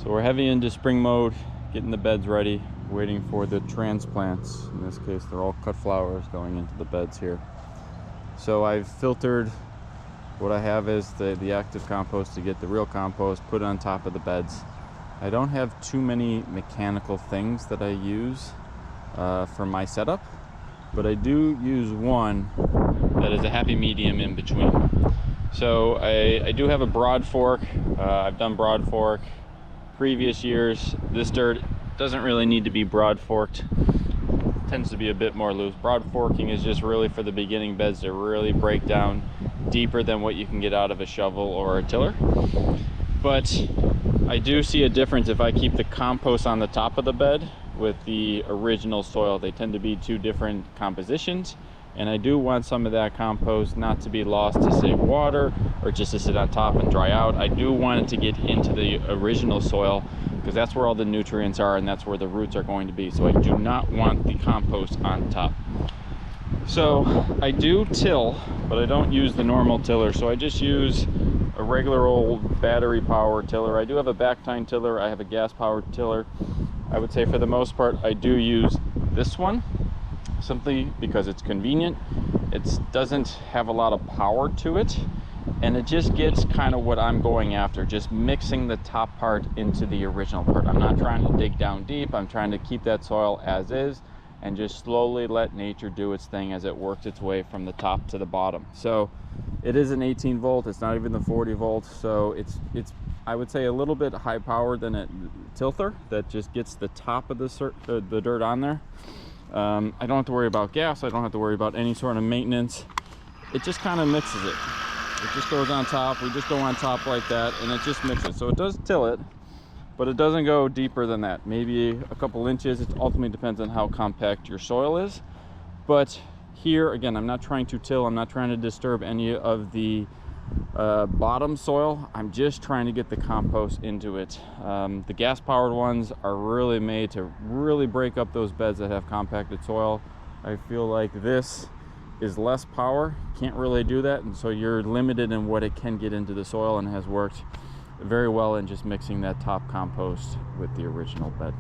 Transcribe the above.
So we're heavy into spring mode, getting the beds ready, waiting for the transplants. In this case, they're all cut flowers going into the beds here. So I've filtered what I have is the active compost to get the real compost, put it on top of the beds. I don't have too many mechanical things that I use for my setup, but I do use one that is a happy medium in between. So I do have a broad fork. I've done broad fork previous years. This dirt doesn't really need to be broad forked. It tends to be a bit more loose. Broad forking is just really for the beginning beds to really break down deeper than what you can get out of a shovel or a tiller. But I do see a difference if I keep the compost on the top of the bed with the original soil. They tend to be two different compositions, and I do want some of that compost not to be lost to save water or just to sit on top and dry out. I do want it to get into the original soil because that's where all the nutrients are and that's where the roots are going to be. So I do not want the compost on top. So I do till, but I don't use the normal tiller. So I just use a regular old battery power tiller. I do have a back tine tiller. I have a gas powered tiller. I would say for the most part I do use this one, simply because it's convenient. It doesn't have a lot of power to it, and it just gets kind of what I'm going after, just mixing the top part into the original part. I'm not trying to dig down deep. I'm trying to keep that soil as is and just slowly let nature do its thing as it works its way from the top to the bottom. So it is an 18 volt. It's not even the 40 volt. So it's I would say a little bit high powered than a Tilther that just gets the top of the dirt on there. I don't have to worry about gas. I don't have to worry about any sort of maintenance. It just kind of mixes it. It just goes on top. We just go on top like that, and it just mixes. So it does till it, but it doesn't go deeper than that. Maybe a couple inches. It ultimately depends on how compact your soil is. But here, again, I'm not trying to till. I'm not trying to disturb any of the bottom soil. I'm just trying to get the compost into it. The gas powered ones are really made to really break up those beds that have compacted soil. I feel like this is less power, can't really do that, and so you're limited in what it can get into the soil, and has worked very well in just mixing that top compost with the original bed.